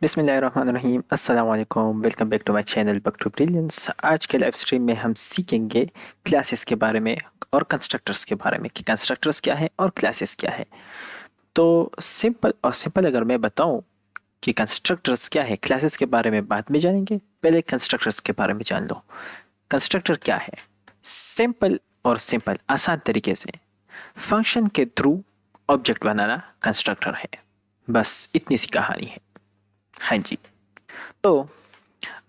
बिस्मिल्लाहिर्रहमानिर्रहीम अस्सलाम वालेकुम। Welcome back to my channel back to brilliance. आज के लाइव स्ट्रीम में हम सीखेंगे क्लासेस के बारे में और कंस्ट्रक्टर्स के बारे में कि कंस्ट्रक्टर्स क्या है और क्लासेस क्या है। तो सिंपल अगर मैं बताऊं कि कंस्ट्रक्टर्स क्या है, क्लासेस के बारे में बाद में जानेंगे, पहले कंस्ट्रक्टर्स के बारे में जान लो। कंस्ट्रक्टर क्या है? सिंपल आसान तरीके से फंक्शन के थ्रू ऑब्जेक्ट बनाना कंस्ट्रक्टर है। बस इतनी सी कहानी है। हाँ जी। तो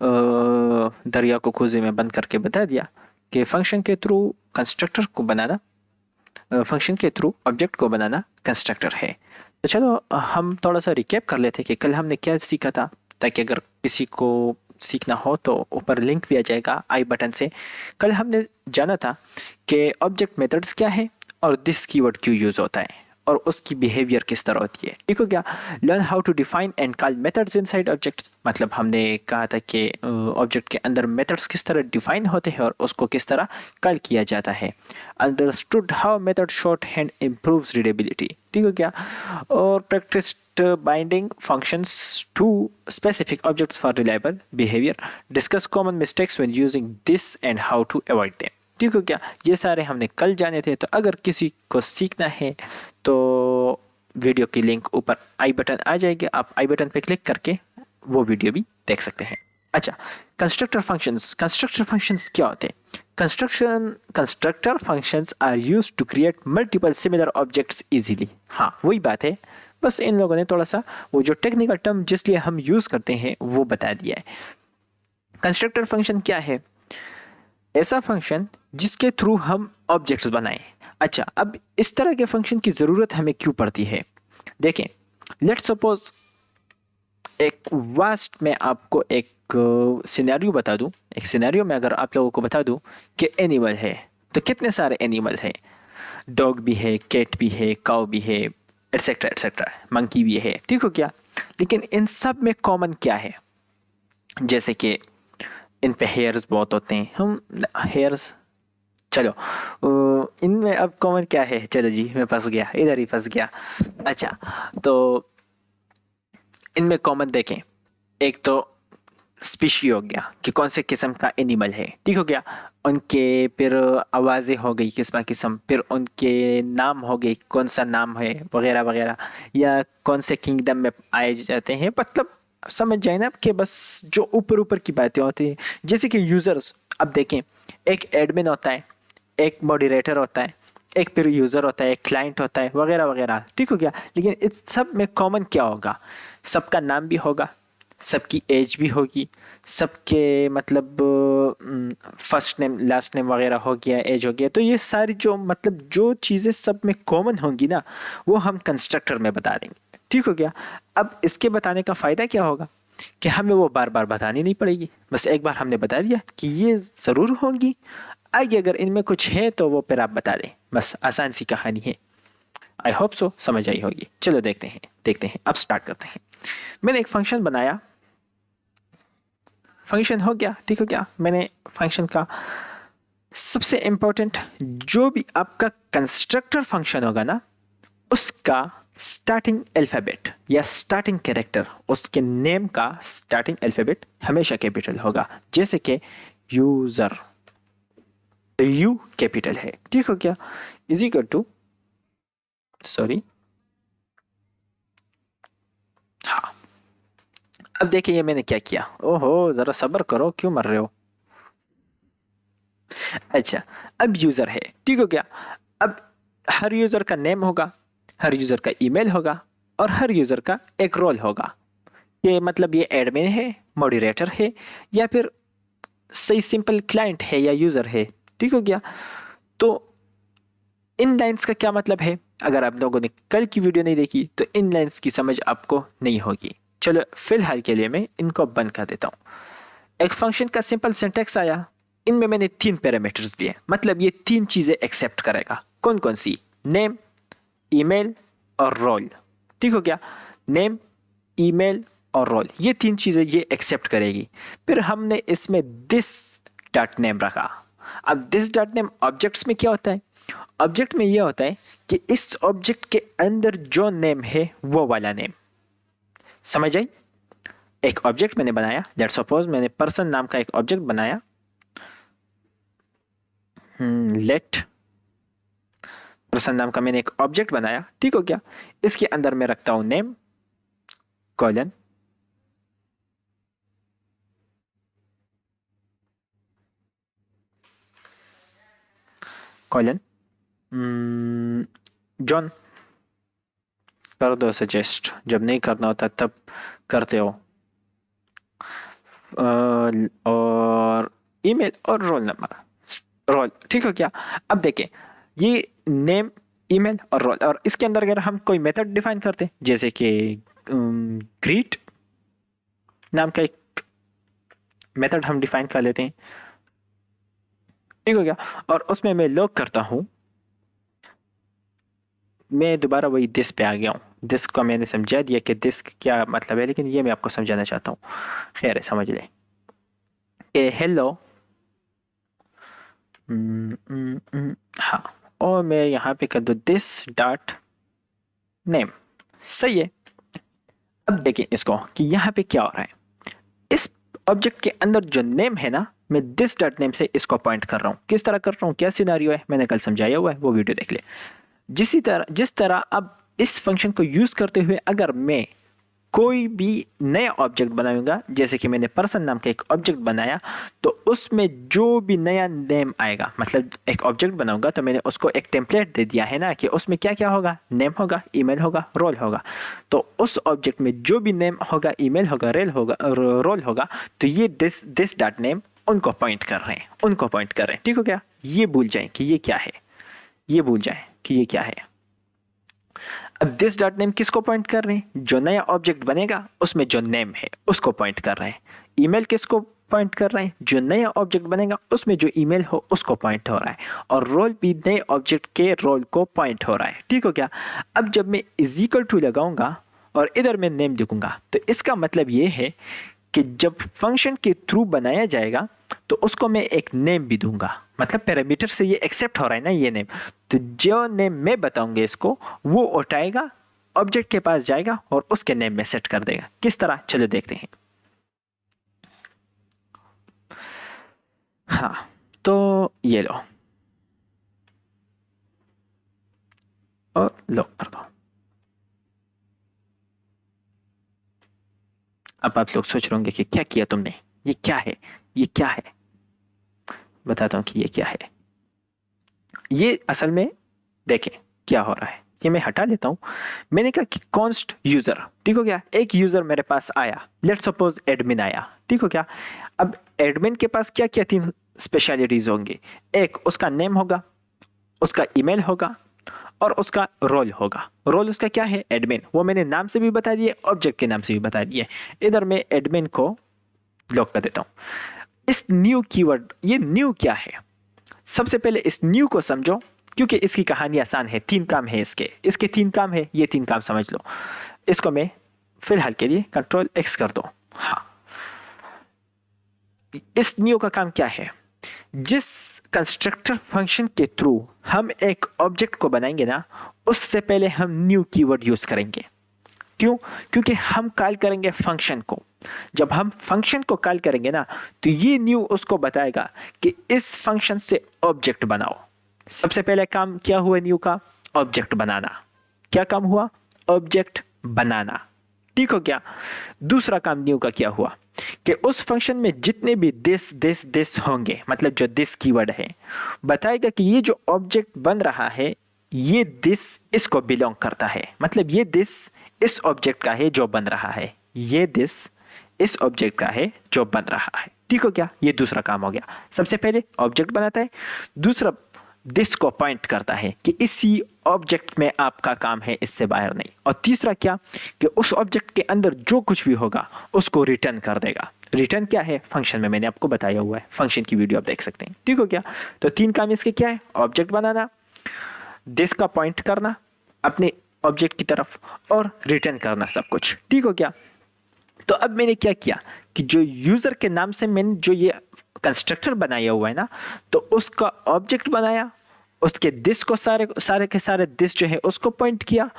दरिया को कुएं में बंद करके बता दिया कि फंक्शन के थ्रू कंस्ट्रक्टर को बनाना, फंक्शन के थ्रू ऑब्जेक्ट को बनाना कंस्ट्रक्टर है। तो चलो हम थोड़ा सा रिकैप कर लेते हैं कि कल हमने क्या सीखा था, ताकि अगर किसी को सीखना हो तो ऊपर लिंक भी आ जाएगा आई बटन से। कल हमने जाना था कि ऑब्जेक्ट मेथड्स क्या है और दिस कीवर्ड क्यों यूज होता है और उसकी बिहेवियर किस तरह होती है। ठीक हो गया। Learn how to define and call methods inside objects, मतलब हमने कहा था कि ऑब्जेक्ट के अंदर मेथड्स किस तरह डिफाइन होते हैं और उसको किस तरह कॉल किया जाता है। Understood how method shorthand improves readability. ठीक हो गया। और practised binding functions to specific objects for reliable behaviour. Discuss common mistakes when using this and how to avoid them. ठीक हो गया। ये सारे हमने कल जाने थे। तो अगर किसी को सीखना है तो वीडियो की लिंक ऊपर आई बटन आ जाएगी, आप आई बटन पे क्लिक करके वो वीडियो भी देख सकते हैं। अच्छा, कंस्ट्रक्टर फंक्शंस क्या होते हैं? Constructor functions are used to create multiple similar objects easily. हाँ, वही बात है, बस इन लोगों ने थोड़ा सा वो जो टेक्निकल टर्म जिसलिए हम यूज करते हैं वो बता दिया है। कंस्ट्रक्टर फंक्शन क्या है? ऐसा फंक्शन जिसके थ्रू हम ऑब्जेक्ट्स बनाएं। अच्छा, अब इस तरह के फंक्शन की ज़रूरत हमें क्यों पड़ती है? देखें, लेट्स सपोज एक वास्ट में आपको एक सिनेरियो बता दूं। एक सिनेरियो में अगर आप लोगों को बता दूं कि एनिमल है, तो कितने सारे एनिमल है? डॉग भी है, कैट भी है, काउ भी है, एटसेट्रा एटसेट्रा, मंकी भी है। ठीक हो क्या? लेकिन इन सब में कॉमन क्या है? जैसे कि इन पे हेयर्स बहुत होते हैं, हम हेयर्स, चलो इनमें अब कॉमन क्या है? चलो जी, मैं फंस गया, इधर ही फंस गया। अच्छा, तो इनमें कॉमन देखें, एक तो स्पीशी हो गया कि कौन से किस्म का एनिमल है। ठीक हो गया। उनके फिर आवाज़ें हो गई किस्म किस्म, फिर उनके नाम हो गए, कौन सा नाम है वगैरह वगैरह, या कौन से किंगडम में आए जाते हैं। मतलब समझ जाए ना कि बस जो ऊपर ऊपर की बातें होती हैं। जैसे कि यूज़र्स, अब देखें, एक एडमिन होता है, एक मॉडरेटर होता है, एक फिर यूज़र होता है, एक क्लाइंट होता है, वगैरह वगैरह। ठीक हो गया। लेकिन इस सब में कॉमन क्या होगा? सबका नाम भी होगा, सबकी एज भी होगी, सबके मतलब फर्स्ट नेम लास्ट नेम वगैरह हो गया, एज हो गया। तो ये सारी जो मतलब जो चीज़ें सब में कॉमन होंगी ना, वो हम कंस्ट्रक्टर में बता देंगे। ठीक हो गया। अब इसके बताने का फ़ायदा क्या होगा कि हमें वो बार बार बतानी नहीं पड़ेगी। बस एक बार हमने बता दिया कि ये ज़रूर होंगी, आगे अगर इनमें कुछ है तो वो फिर आप बता दें। बस आसान सी कहानी है। आई होप सो समझ आई होगी। चलो देखते हैं, अब स्टार्ट करते हैं। मैंने एक फंक्शन बनाया, फंक्शन हो गया। ठीक हो गया। मैंने फंक्शन का सबसे इंपॉर्टेंट, जो भी आपका कंस्ट्रक्टर फंक्शन होगा ना, उसका स्टार्टिंग अल्फाबेट या स्टार्टिंग कैरेक्टर, उसके नेम का स्टार्टिंग अल्फाबेट हमेशा कैपिटल होगा। जैसे कि यूजर, यू कैपिटल है। ठीक हो गया। इज इक्वल टू, सॉरी, हाँ। अब देखिए ये मैंने क्या किया। ओहो, जरा सब्र करो, क्यों मर रहे हो? अच्छा, अब यूजर है। ठीक हो गया। अब हर यूजर का नेम होगा, हर यूजर का ईमेल होगा और हर यूजर का एक रोल होगा। ये मतलब ये एडमिन है, मॉडरेटर है, या फिर सही सिंपल क्लाइंट है या यूजर है। ठीक हो गया। तो इन लाइंस का क्या मतलब है? अगर आप लोगों ने कल की वीडियो नहीं देखी तो इन लाइंस की समझ आपको नहीं होगी। चलो फिलहाल के लिए मैं इनको बंद कर देता हूँ। एक फंक्शन का सिंपल सिंटैक्स आया, इनमें मैंने 3 पैरामीटर्स दिए, मतलब ये 3 चीजें एक्सेप्ट करेगा। कौन कौन सी? नेम, ईमेल और रोल। ठीक हो गया। नेम, ईमेल और रोल, ये 3 चीजें ये एक्सेप्ट करेगी। फिर हमने इसमें दिस डॉट नेम रखा। अब दिस डॉट नेम ऑब्जेक्ट्स में क्या होता है? ऑब्जेक्ट में यह होता है कि इस ऑब्जेक्ट के अंदर जो नेम है वो वाला नेम। समझ आई? एक ऑब्जेक्ट मैंने बनाया, लेट्स सपोज मैंने पर्सन नाम का एक ऑब्जेक्ट बनाया, लेट पर्सन नाम का मैंने एक ऑब्जेक्ट बनाया, ठीक हो गया। इसके अंदर मैं रखता हूं नेम कॉलन कॉलन जॉन। कर दो सजेस्ट, जब नहीं करना होता तब करते हो। और ईमेल और रोल नंबर, रोल, ठीक हो गया। अब देखें ये नेम, ईमेल और रोल, और इसके अंदर अगर हम कोई मेथड डिफाइन करते हैं जैसे कि ग्रीट नाम का एक मेथड हम डिफाइन कर लेते हैं, ठीक हो गया। और उसमें मैं लॉग करता हूं, मैं दोबारा वही दिस पे आ गया हूँ। दिस का मैंने समझा दिया कि दिस क्या मतलब है, लेकिन ये मैं आपको समझाना चाहता हूँ, खैर है समझ ले। हेलो, हाँ, और मैं यहाँ पे कर दूँ दिस डॉट नेम, सही है। अब देखें इसको कि यहाँ पे क्या हो रहा है। इस ऑब्जेक्ट के अंदर जो नेम है ना, मैं दिस डॉट नेम से इसको पॉइंट कर रहा हूँ। किस तरह कर रहा हूँ, क्या सिनारियो है, मैंने कल समझाया हुआ है, वो वीडियो देख ले। जिस तरह अब इस फंक्शन को यूज करते हुए अगर मैं कोई भी नया ऑब्जेक्ट बनाऊंगा, जैसे कि मैंने पर्सन नाम का एक ऑब्जेक्ट बनाया, तो उसमें जो भी नया नेम आएगा, मतलब एक ऑब्जेक्ट बनाऊंगा तो मैंने उसको एक टेम्पलेट दे दिया है ना कि उसमें क्या क्या होगा, नेम होगा, ईमेल होगा, रोल होगा। तो उस ऑब्जेक्ट में जो भी नेम होगा, ईमेल होगा, रोल होगा, तो ये दिस डॉट नेम उनको पॉइंट कर रहे हैं, उनको पॉइंट कर रहे हैं, ठीक हो गया। ये भूल जाए कि ये क्या है, ये भूल जाए कि ये क्या है। अब दिस डॉट नेम किसको पॉइंट कर रहे हैं, जो नया ऑब्जेक्ट बनेगा उसमें जो नेम है उसको पॉइंट कर रहे हैं। ईमेल किसको पॉइंट कर रहे हैं, जो नया ऑब्जेक्ट बनेगा उसमें जो ईमेल हो उसको पॉइंट हो रहा है। और रोल भी नए ऑब्जेक्ट के रोल को पॉइंट हो रहा है, ठीक हो क्या। अब जब मैं इज इक्वल टू लगाऊंगा और इधर मैं नेम लिखूंगा, तो इसका मतलब ये है कि जब फंक्शन के थ्रू बनाया जाएगा तो उसको मैं एक नेम भी दूंगा, मतलब पैरामीटर से ये एक्सेप्ट हो रहा है ना ये नेम। तो जो नेम मैं बताऊंगा इसको, वो उठाएगा, ऑब्जेक्ट के पास जाएगा और उसके नेम में सेट कर देगा। किस तरह, चलो देखते हैं। हाँ, तो ये लो और लो कर दो। अब आप लोग सोच रहे होंगे कि क्या किया तुमने, ये क्या है, ये क्या है। बताता हूं कि ये क्या है। ये असल में देखें क्या हो रहा है, ये मैं हटा लेता हूं। मैंने कहा कि कॉन्स्ट यूजर, ठीक हो गया। एक यूजर मेरे पास आया, लेट्स सपोज एडमिन आया, ठीक हो गया। अब एडमिन के पास क्या क्या 3 स्पेशलिटीज होंगे, एक उसका नेम होगा, उसका ईमेल होगा और उसका रोल होगा। रोल उसका क्या है, एडमिन, वो मैंने नाम से भी बता दिए, ऑब्जेक्ट के नाम से भी बता दिए। इधर मैं एडमिन को लॉक कर देता हूं। इस न्यू कीवर्ड, ये न्यू क्या है, सबसे पहले इस न्यू को समझो, क्योंकि इसकी कहानी आसान है। 3 काम है इसके, इसके 3 काम है, ये 3 काम समझ लो। इसको मैं फिलहाल के लिए कंट्रोल एक्स कर दो। हाँ, इस न्यू का काम क्या है, जिस कंस्ट्रक्टर फंक्शन के थ्रू हम एक ऑब्जेक्ट को बनाएंगे ना, उससे पहले हम न्यू कीवर्ड यूज करेंगे। क्यों, क्योंकि हम कॉल करेंगे फंक्शन को। जब हम फंक्शन को कॉल करेंगे ना, तो ये न्यू उसको बताएगा कि इस फंक्शन से ऑब्जेक्ट बनाओ। सबसे पहले काम क्या हुआ न्यू का, ऑब्जेक्ट बनाना। क्या काम हुआ, ऑब्जेक्ट बनाना, ठीक हो गया। दूसरा काम न्यू का क्या हुआ कि उस फंक्शन में जितने भी दिस होंगे, मतलब जो दिस कीवर्ड है, बताएगा कि ये जो ऑब्जेक्ट बन रहा है, ये दिस इसको बिलोंग करता है, मतलब ये दिस इस ऑब्जेक्ट का है जो बन रहा है, ये दिस इस ऑब्जेक्ट का है जो बन रहा है, ठीक हो गया। ये दूसरा काम हो गया। सबसे पहले ऑब्जेक्ट बनाता है, दूसरा दिस को पॉइंट करता है कि इसी ऑब्जेक्ट में आपका काम है, इससे बाहर नहीं। और तीसरा क्या कि उस ऑब्जेक्ट के अंदर जो कुछ भी होगा उसको रिटर्न कर देगा। रिटर्न क्या है, फंक्शन में मैंने आपको बताया हुआ है, फंक्शन की वीडियो आप देख सकते हैं, ठीक हो गया। तो 3 काम इसके क्या है, ऑब्जेक्ट बनाना, दिस का पॉइंट करना अपने ऑब्जेक्ट की तरफ, और रिटर्न करना सब कुछ, ठीक हो गया। तो अब मैंने क्या किया कि जो यूजर के नाम से मैंने जो ये कंस्ट्रक्टर बनाया हुआ है ना, तो उसका ऑब्जेक्ट बनाया उसके दिस को सारे सारे के सारे दिस जो है उसको पॉइंट किया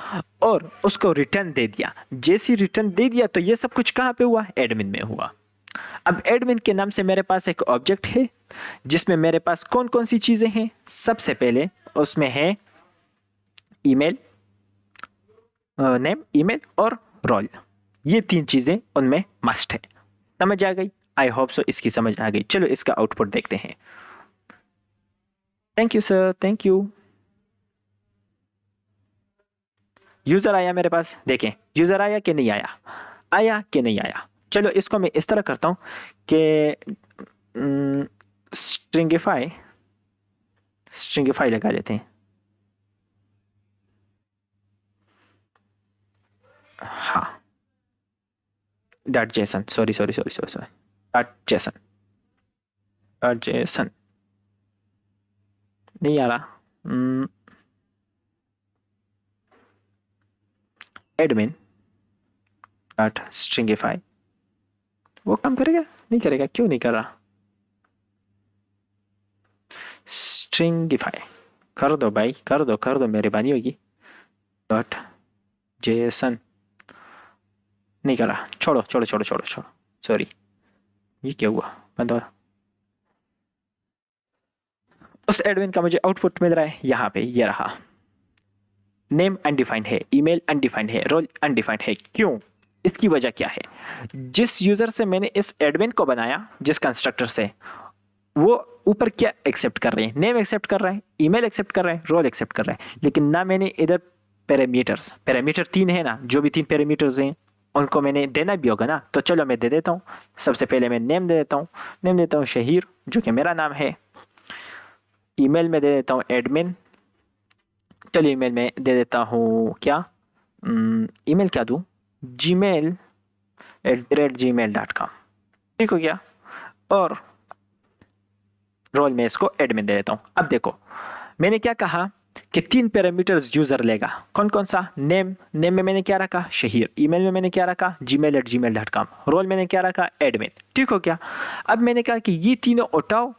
और उसको रिटर्न दे दिया। जैसी रिटर्न दे दिया तो ये सब कुछ कहाँ पे हुआ, एडमिन में हुआ। अब एडमिन के नाम से मेरे पास एक ऑब्जेक्ट है जिसमें मेरे पास कौन कौन सी चीजें हैं। सबसे पहले उसमें है ईमेल, नेम, ईमेल और रोल। ये तीन चीजें उनमें मस्ट है। समझ आ गई? आई होप सो इसकी समझ आ गई। चलो इसका आउटपुट देखते हैं। Thank you sir, thank you. User आया मेरे पास, देखें यूजर आया कि नहीं आया, आया कि नहीं आया। चलो इसको मैं इस तरह करता हूं कि स्ट्रिंगिफाई स्ट्रिंगिफाई लगा लेते हैं। हाँ, dot JSON, sorry sorry sorry sorry sorry, dot JSON, dot JSON नहीं आ रहा। एडमिन डॉट स्ट्रिंगिफाई, वो काम करेगा? नहीं करेगा, क्यों नहीं कर रहा? स्ट्रिंगिफाई कर दो भाई, कर दो कर दो, मेहरबानी होगी। डॉट जेसन नहीं कर रहा, छोड़ो छोड़ो छोड़ो छोड़ो छोड़ो, सॉरी। ये क्या हुआ, बंद हो। उस एडमिन का मुझे आउटपुट मिल रहा है यहाँ पे, ये रहा। नेम अनडिफाइंड है, ईमेल अनडिफाइंड है, रोल अनडिफाइंड है। क्यों? इसकी वजह क्या है? जिस यूजर से मैंने इस एडमिन को बनाया, जिस कंस्ट्रक्टर से, वो ऊपर क्या एक्सेप्ट कर रहे हैं? नेम एक्सेप्ट कर रहा है, ईमेल एक्सेप्ट कर रहा है, रोल एक्सेप्ट कर रहा है, लेकिन ना मैंने इधर पैरामीटर 3 है ना, जो भी 3 पैरामीटर्स हैं उनको मैंने देना भी होगा ना। तो चलो मैं दे देता हूँ। सबसे पहले मैं नेम दे देता हूँ, नेम देता हूँ शहीर, जो कि मेरा नाम है। ईमेल में दे देता हूँ एडमिन। चलिए ईमेल में दे देता हूँ क्या, ईमेल क्या दूँ, gmail@gmail.com। ठीक हो गया। और रोल में इसको एडमिन दे देता हूँ। अब देखो मैंने क्या कहा कि 3 पैरामीटर्स यूजर लेगा। कौन कौन सा? नेम, नेम में मैंने क्या रखा, शहीर। ईमेल में मैंने क्या रखा, gmail@gmail.com। रोल मैंने क्या रखा, एडमिन। ठीक हो गया। अब मैंने कहा कि ये तीनों उठाओ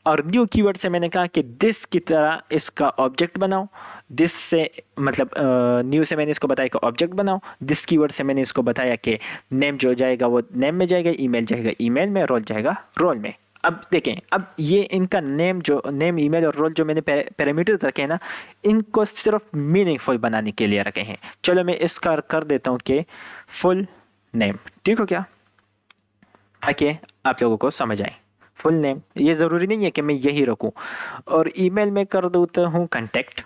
और न्यू कीवर्ड से मैंने कहा कि दिस की तरह इसका ऑब्जेक्ट बनाओ। दिस से मतलब न्यू से मैंने इसको बताया कि ऑब्जेक्ट बनाओ। दिस कीवर्ड से मैंने इसको बताया कि नेम जो जाएगा वो नेम में जाएगा, ईमेल जाएगा ईमेल में, रोल जाएगा रोल में। अब देखें, अब ये इनका नेम, जो नेम, ईमेल और रोल जो मैंने पैरामीटर्स रखे हैं ना, इनको सिर्फ मीनिंगफुल बनाने के लिए रखे हैं। चलो मैं इसका कर देता हूँ कि फुल नेम। ठीक हो क्या, ताकि आप लोगों को समझ आए। फुल नेम, ये ज़रूरी नहीं है कि मैं यही रखूं। और ईमेल में कर देता हूँ कांटेक्ट।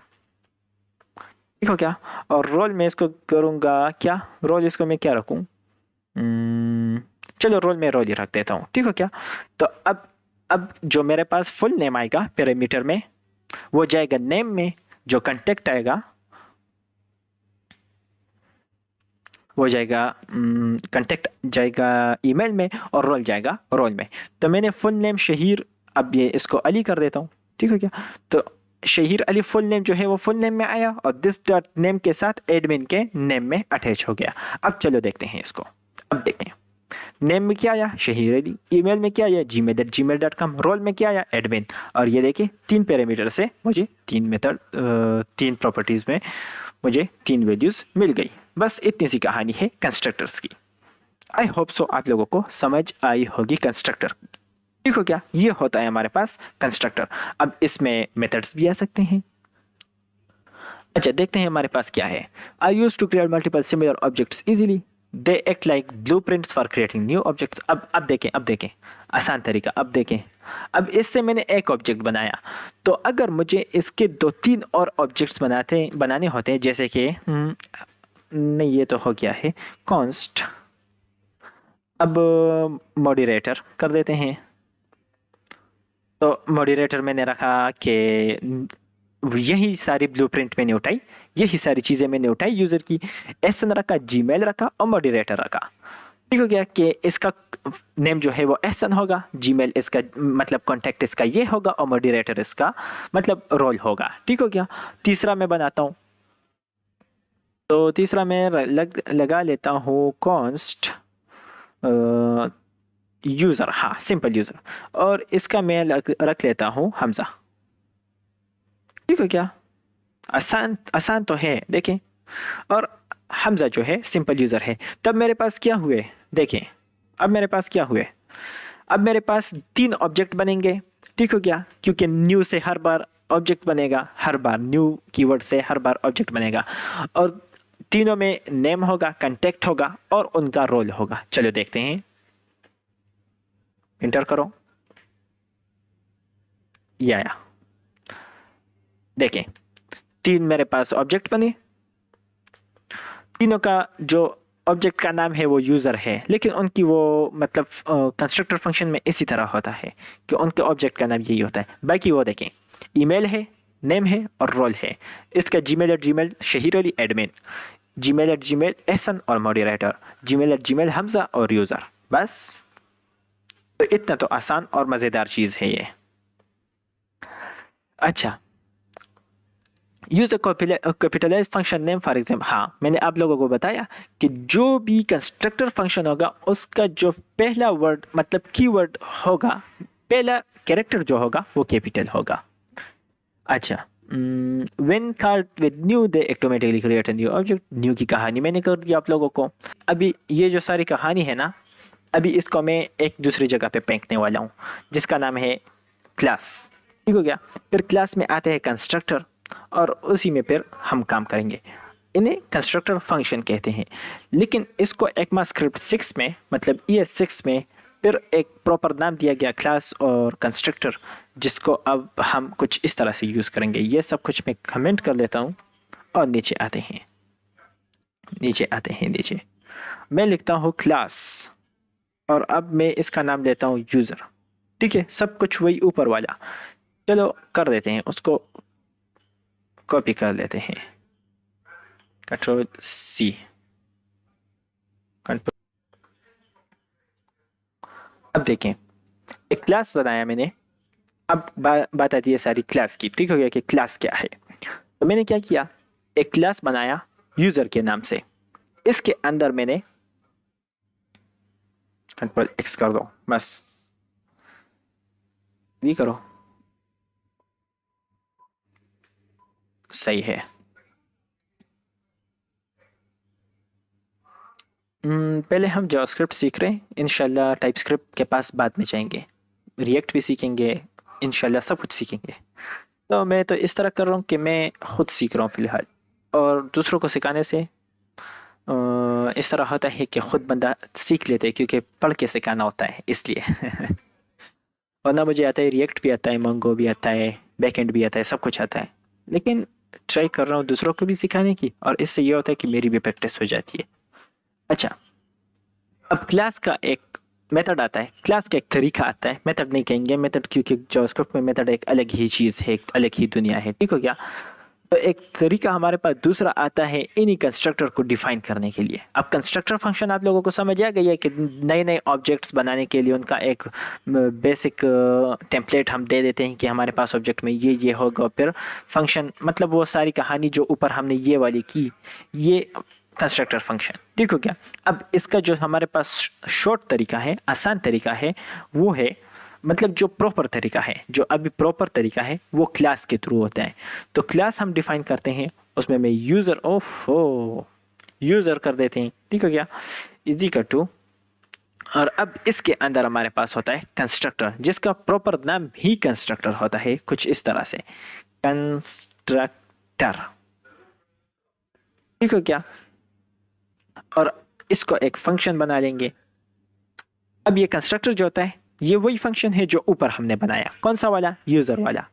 ठीक हो क्या। और रोल में इसको करूँगा क्या, रोल इसको मैं क्या रखूँ, चलो रोल में रोल ही रख देता हूँ। ठीक हो क्या। तो अब जो मेरे पास फुल नेम आएगा पैरामीटर में, वो जाएगा नेम में। जो कांटेक्ट आएगा वो जाएगा, कांटेक्ट जाएगा ईमेल में, और रोल जाएगा रोल में। तो मैंने फुल नेम शहीर, अब ये इसको अली कर देता हूँ। ठीक है क्या। तो शहीर अली फुल नेम जो है वो फुल नेम में आया, और दिस डॉट नेम के साथ एडमिन के नेम में अटैच हो गया। अब चलो देखते हैं इसको। अब देखते हैं, नेम में क्या आया, शहीर अली। ईमेल में क्या आया, gmail@gmail.com। रोल में क्या आया, एडमिन। और ये देखिए 3 पैरामीटर से मुझे 3 मेथड, 3 प्रॉपर्टीज में मुझे 3 वैल्यूज मिल गई। बस इतनी सी कहानी है कंस्ट्रक्टर्स की। आई होप सो आप लोगों को समझ आई होगी कंस्ट्रक्टर। ठीक हो क्या। ये होता है हमारे पास कंस्ट्रक्टर। अब इसमें मेथड्स भी आ सकते हैं। अच्छा देखते हैं हमारे पास क्या है। I use to create multiple similar objects easily, they act like blueprints for creating new objects. अब देखें आसान तरीका। अब देखें, अब इससे मैंने एक ऑब्जेक्ट बनाया, तो अगर मुझे इसके 2-3 और ऑब्जेक्ट्स बनाने होते हैं, जैसे कि नहीं ये तो हो गया है कॉन्स्ट। अब मॉडरेटर कर देते हैं। तो मॉडरेटर मैंने रखा कि यही सारी ब्लूप्रिंट मैंने उठाई, यही सारी चीज़ें मैंने उठाई यूज़र की। एसन रखा, जीमेल रखा और मॉडरेटर रखा। ठीक हो गया कि इसका नेम जो है वो एहसन होगा, जीमेल इसका मतलब कॉन्टैक्ट इसका ये होगा, और मॉडरेटर इसका मतलब रोल होगा। ठीक हो गया। तीसरा मैं बनाता हूँ, तो तीसरा मैं लगा लेता हूँ कॉन्स्ट यूज़र, हाँ सिंपल यूज़र। और इसका मैं रख लेता हूँ हमजा। ठीक है क्या? आसान आसान तो है देखें। और हमजा जो है सिंपल यूजर है। तब मेरे पास क्या हुए, देखें अब मेरे पास क्या हुए। अब मेरे पास 3 ऑब्जेक्ट बनेंगे, ठीक हो गया, क्योंकि न्यू से हर बार ऑब्जेक्ट बनेगा, हर बार न्यू कीवर्ड से हर बार ऑब्जेक्ट बनेगा। और तीनों में नेम होगा, कांटेक्ट होगा और उनका रोल होगा। चलो देखते हैं, इंटर करो, ये आया। देखें 3 मेरे पास ऑब्जेक्ट बने, तीनों का जो ऑब्जेक्ट का नाम है वो यूज़र है, लेकिन उनकी वो मतलब कंस्ट्रक्टर फंक्शन में इसी तरह होता है कि उनके ऑब्जेक्ट का नाम यही होता है। बाकी वो देखें, ईमेल है, नेम है और रोल है। इसका Gmail at Gmail Shaheer Ali admin, Gmail at Gmail Ehsan और moderator, Gmail at Gmail Hamza और यूज़र। बस तो इतना तो आसान और मज़ेदार चीज़ है ये। अच्छा, use a capitalise function name for example. हाँ, मैंने आप लोगों को बताया कि जो भी कंस्ट्रक्टर फंक्शन होगा उसका जो पहला वर्ड मतलब कीवर्ड होगा, पहला कैरेक्टर जो होगा वो कैपिटल होगा। अच्छा, when called with new they automatically create a new object. New की कहानी मैंने कर दी आप लोगों को। अभी ये जो सारी कहानी है ना, अभी इसको मैं एक दूसरी जगह पे फेंकने वाला हूँ जिसका नाम है क्लास। ठीक हो गया? फिर क्लास में आते हैं कंस्ट्रक्टर और उसी में फिर हम काम करेंगे। इन्हें कंस्ट्रक्टर फंक्शन कहते हैं। लेकिन इसको ECMAScript 6 में मतलब ES6 में फिर एक प्रॉपर नाम दिया गया क्लास और कंस्ट्रक्टर, जिसको अब हम कुछ इस तरह से यूज़ करेंगे। ये सब कुछ मैं कमेंट कर लेता हूँ और नीचे आते हैं, नीचे मैं लिखता हूँ क्लास और अब मैं इसका नाम लेता हूँ यूज़र। ठीक है, सब कुछ वही ऊपर वाला। चलो कर देते हैं, उसको कॉपी कर लेते हैं, Ctrl+C, कंट्रोल। अब देखें, एक क्लास बनाया मैंने। अब बात आती है सारी क्लास की। ठीक हो गया कि क्लास क्या है। तो मैंने क्या किया, एक क्लास बनाया यूज़र के नाम से। इसके अंदर मैंने Ctrl+X कर दो, बस ये करो, सही है। पहले हम जावास्क्रिप्ट सीख रहे हैं, इंशाल्लाह टाइपस्क्रिप्ट के पास बाद में जाएंगे, रिएक्ट भी सीखेंगे, इंशाल्लाह सब कुछ सीखेंगे। तो मैं तो इस तरह कर रहा हूँ कि मैं खुद सीख रहा हूँ फ़िलहाल, और दूसरों को सिखाने से इस तरह होता है कि खुद बंदा सीख लेते हैं, क्योंकि पढ़ के सिखाना होता है इसलिए। वरना मुझे आता है, रिएक्ट भी आता है, मंगो भी आता है, बैकएंड भी आता है, सब कुछ आता है। लेकिन ट्राई कर रहा हूँ दूसरों को भी सिखाने की, और इससे ये होता है कि मेरी भी प्रैक्टिस हो जाती है। अच्छा, अब क्लास का एक मेथड आता है, क्लास का एक तरीका आता है। मेथड नहीं कहेंगे, मेथड क्योंकि जावास्क्रिप्ट में मेथड एक अलग ही चीज़ है, एक अलग ही दुनिया है। ठीक हो गया? तो एक तरीका हमारे पास दूसरा आता है इन्हीं कंस्ट्रक्टर को डिफाइन करने के लिए। अब कंस्ट्रक्टर फंक्शन आप लोगों को समझ आ गई है कि नए नए ऑब्जेक्ट्स बनाने के लिए उनका एक बेसिक टेम्पलेट हम दे देते हैं कि हमारे पास ऑब्जेक्ट में ये होगा, फिर फंक्शन मतलब वो सारी कहानी जो ऊपर हमने ये वाली की, ये कंस्ट्रक्टर फंक्शन। ठीक हो गया? अब इसका जो हमारे पास शॉर्ट तरीका है, आसान तरीका है, वो है मतलब जो प्रॉपर तरीका है, जो अभी प्रॉपर तरीका है वो क्लास के थ्रू होता है। तो क्लास हम डिफाइन करते हैं, उसमें मैं यूज़र यूज़र कर देते हैं। ठीक हो गया? इजी कर टू। और अब इसके अंदर हमारे पास होता है कंस्ट्रक्टर, जिसका प्रॉपर नाम ही कंस्ट्रक्टर होता है, कुछ इस तरह से, कंस्ट्रक्टर। ठीक हो क्या? और इसको एक फंक्शन बना लेंगे। अब ये कंस्ट्रक्टर जो होता है ये वही फंक्शन है जो ऊपर हमने बनाया। कौन सा वाला? यूज़र वाला।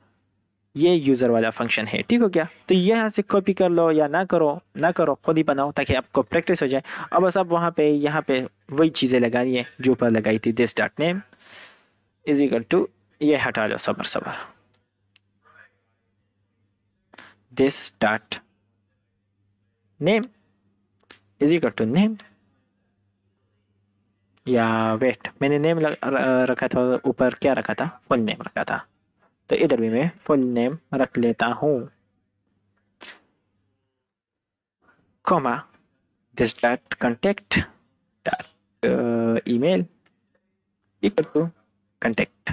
ये यूज़र वाला फंक्शन है। ठीक हो गया? तो यहाँ से कॉपी कर लो या ना करो, खुद ही बनाओ ताकि आपको प्रैक्टिस हो जाए। अब बस अब वहाँ पे यहाँ पे वही चीज़ें लगानी है जो ऊपर लगाई थी। This dot name is equal to, ये हटा लो, सबर this dot name is equal to name, या वेट, मैंने नेम रखा था, ऊपर क्या रखा था? फुल नेम रखा था। तो इधर भी मैं फुल नेम रख लेता हूँ, comma this dot contact dot email equal to contact,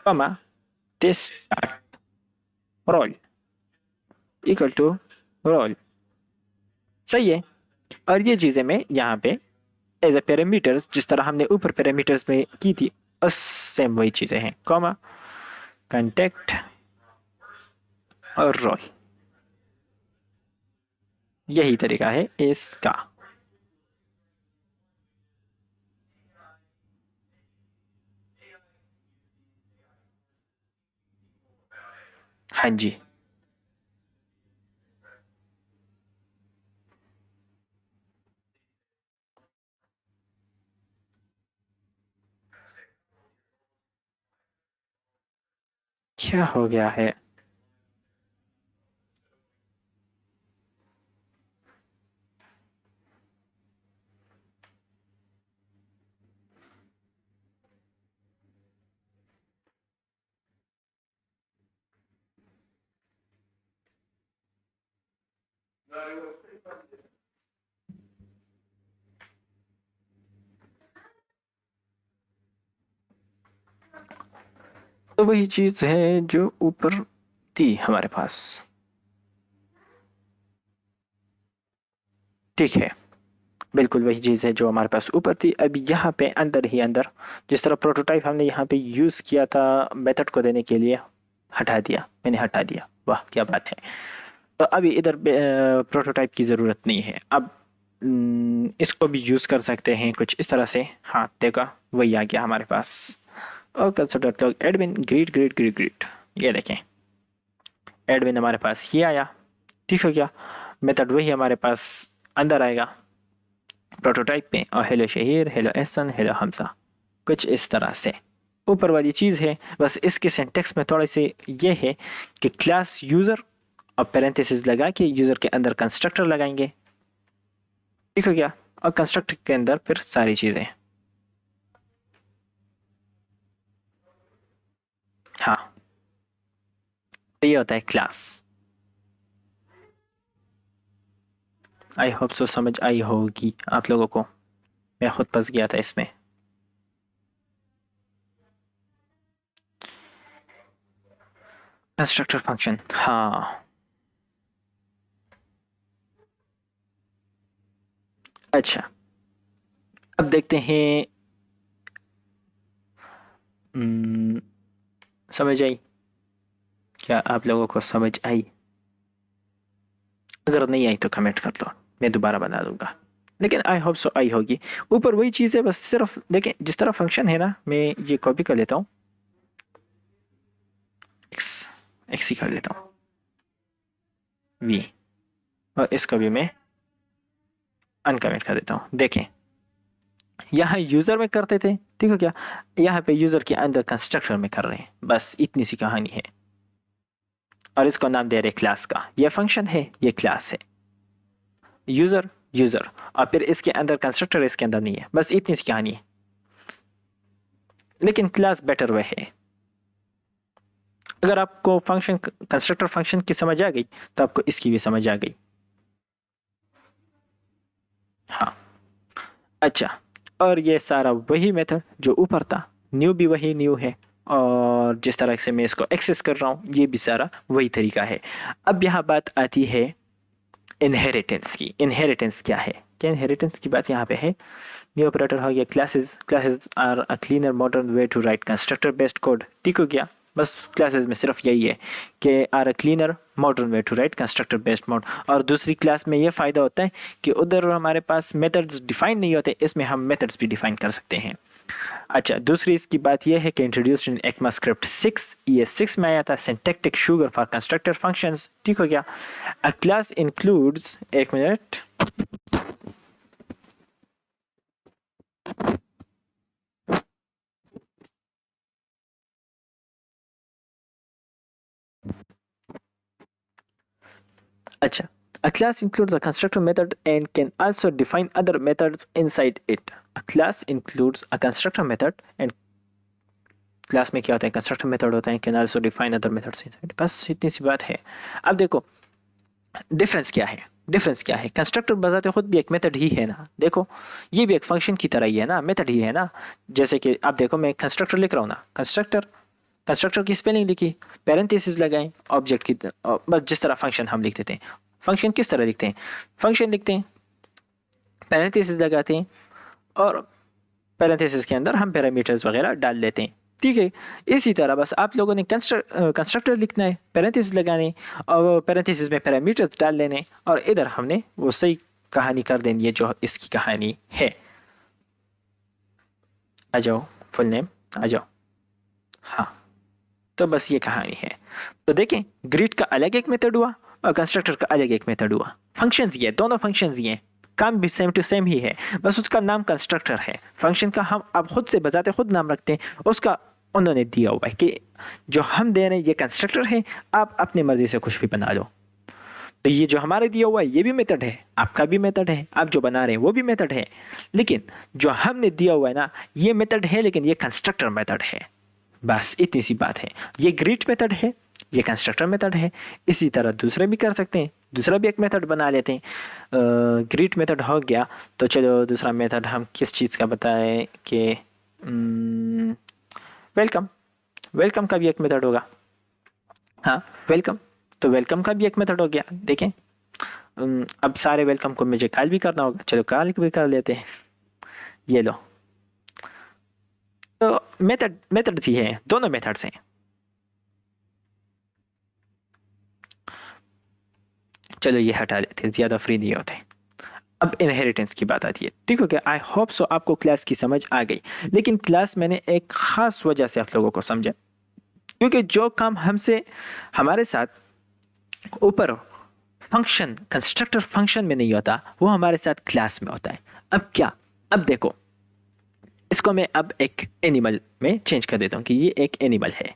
comma this role equal to role. सही है। और ये चीजें मैं यहाँ पे एज ए पैरामीटर्स, जिस तरह हमने ऊपर पैरामीटर्स में की थी, बस सेम वही चीजें हैं, कॉमा कांटेक्ट और रोल। यही तरीका है इसका। हाँ जी। क्या हो गया है? तो वही चीज है जो ऊपर थी हमारे पास। ठीक है, बिल्कुल वही चीज़ है जो हमारे पास ऊपर थी। अब यहाँ पे अंदर ही अंदर, जिस तरह प्रोटोटाइप हमने यहाँ पे यूज़ किया था मेथड को देने के लिए, हटा दिया, मैंने हटा दिया। वाह क्या बात है। तो अभी इधर प्रोटोटाइप की ज़रूरत नहीं है। अब इसको भी यूज़ कर सकते हैं कुछ इस तरह से। हाँ देखा, वही आ गया हमारे पास। और console admin greet greet greet greet, ये देखें एडमिन हमारे पास ये आया। ठीक हो गया। मेथड वही हमारे पास अंदर आएगा प्रोटोटाइप में, और hello Shaheer, hello Ehsan, hello Hamza, कुछ इस तरह से ऊपर वाली चीज़ है। बस इसके सिंटेक्स में थोड़े से ये है कि क्लास यूज़र और पैरेंथेसिस लगा के यूज़र के अंदर कंस्ट्रक्टर लगाएंगे। ठीक हो गया। और कंस्ट्रक्टर के अंदर फिर सारी चीज़ें। हाँ, तो ये होता है क्लास। आई होप सो समझ आई होगी आप लोगों को। मैं खुद फंस गया था इसमें। कंस्ट्रक्टर फंक्शन, हाँ। अच्छा, अब देखते हैं। हम्म, समझ आई? क्या आप लोगों को समझ आई? अगर नहीं आई तो कमेंट कर दो, मैं दोबारा बना दूंगा। लेकिन आई होप सो आई होगी। ऊपर वही चीज़ है, बस सिर्फ देखें जिस तरह फंक्शन है ना, मैं ये कॉपी कर लेता हूँ, एक्स एक्स ही कर लेता हूँ, वी, और इसको भी मैं अनकमेंट कर देता हूँ। देखें यहाँ यूज़र में करते थे, ठीक है क्या, यहाँ पे यूज़र के अंदर कंस्ट्रक्टर में कर रहे हैं, बस इतनी सी कहानी है। और इसको नाम दे रहे क्लास का। ये फंक्शन है, ये क्लास है। यूज़र यूज़र, और फिर इसके अंदर कंस्ट्रक्टर, इसके अंदर नहीं है, बस इतनी सी कहानी है। लेकिन क्लास बेटर वे है। अगर आपको फंक्शन, कंस्ट्रक्टर फंक्शन की समझ आ गई, तो आपको इसकी भी समझ आ गई। हाँ। अच्छा, और ये सारा वही मेथड जो ऊपर था, न्यू भी वही न्यू है, और जिस तरह से मैं इसको एक्सेस कर रहा हूँ, ये भी सारा वही तरीका है। अब यहाँ बात आती है इनहेरिटेंस की। इनहेरिटेंस क्या है? क्या इनहेरिटेंस की बात यहाँ पे है? न्यू ऑपरेटर हो गया classes. Classes are a cleaner modern way to write constructor based code. ठीक हो गया। बस क्लासेस में सिर्फ यही है कि are a cleaner modern way to write constructor based mode. और दूसरी क्लास में ये फ़ायदा होता है कि उधर हमारे पास मेथड्स डिफाइन नहीं होते, इसमें हम मेथड्स भी डिफाइन कर सकते हैं। अच्छा, दूसरी इसकी बात यह है कि इंट्रोड्यूस्ड इन ECMAScript 6, ये 6 में आया था, syntactic sugar for constructor functions. ठीक हो गया। अ क्लास इंक्लूड्स, एक मिनट, अच्छा, a class includes a constructor method and can also define other methods inside it. A class includes a constructor method and class में क्या होता है, कंस्ट्रक्टर मेथड होता है, can also define other methods inside. बस इतनी सी बात है। अब देखो डिफरेंस क्या है। डिफरेंस क्या है? कंस्ट्रक्टर बजाते खुद भी एक मेथड ही है ना। देखो ये भी एक फंक्शन की तरह ही है ना, मेथड ही है ना। जैसे कि आप देखो, मैं कंस्ट्रक्टर लिख रहा हूँ ना, कंस्ट्रक्टर कंस्ट्रक्टर की स्पेलिंग लिखी, पैरेंथेसिस लगाएं, ऑब्जेक्ट की बस जिस तरह फंक्शन हम लिख देते हैं। फंक्शन किस तरह लिखते हैं? फंक्शन लिखते हैं, पैरेंथेसिस लगाते हैं और पैरेंथेसिस के अंदर हम पैरामीटर्स वगैरह डाल लेते हैं। ठीक है, इसी तरह बस आप लोगों ने कंस्ट्रक्टर लिखना है, पैरेंथेसिस लगाने और पैरेंथेसिस में पैरामीटर्स डाल लेने और इधर हमने वो सही कहानी कर देनी है जो इसकी कहानी है। आ जाओ, फुल नेम आ जाओ। हाँ, तो बस ये कहानी है। तो देखें, ग्रीट का अलग एक मेथड हुआ और कंस्ट्रक्टर का अलग एक मेथड हुआ। फंक्शंस ये दोनों फंक्शंस ये काम भी सेम टू सेम ही है, बस उसका नाम कंस्ट्रक्टर है। फंक्शन का हम अब खुद से बजाते खुद नाम रखते हैं, उसका उन्होंने दिया हुआ है कि जो हम दे रहे हैं ये कंस्ट्रक्टर है, आप अपनी मर्जी से कुछ भी बना लो। तो ये जो हमारे दिया हुआ है ये भी मेथड है, आपका भी मेथड है, आप जो बना रहे हैं वो भी मेथड है, लेकिन जो हमने दिया हुआ है ना ये मेथड है, लेकिन ये कंस्ट्रक्टर मेथड है। बस इतनी सी बात है। ये ग्रीट मेथड है, ये कंस्ट्रक्टर मेथड है। इसी तरह दूसरे भी कर सकते हैं, दूसरा भी एक मेथड बना लेते हैं। ग्रीट मेथड हो गया, तो चलो दूसरा मेथड हम किस चीज़ का बताएं कि वेलकम। वेलकम का भी एक मेथड होगा। हाँ, वेलकम, तो वेलकम का भी एक मेथड हो गया। देखें, अब सारे वेलकम को मुझे कॉल भी करना होगा, चलो कॉल भी कर लेते हैं। ये लो, तो मेथड ही है, दोनों मेथड्स हैं। चलो ये हटा लेते, ज़्यादा फ्री नहीं होते। अब इनहेरिटेंस की बात आती है, ठीक हो गया। आई होप सो आपको क्लास की समझ आ गई, लेकिन क्लास मैंने एक ख़ास वजह से आप लोगों को समझा, क्योंकि जो काम हमसे हमारे साथ ऊपर फंक्शन कंस्ट्रक्टर फंक्शन में नहीं होता वो हमारे साथ क्लास में होता है। अब क्या, अब देखो, इसको मैं अब एक एनिमल में चेंज कर देता हूँ कि ये एक एनिमल है।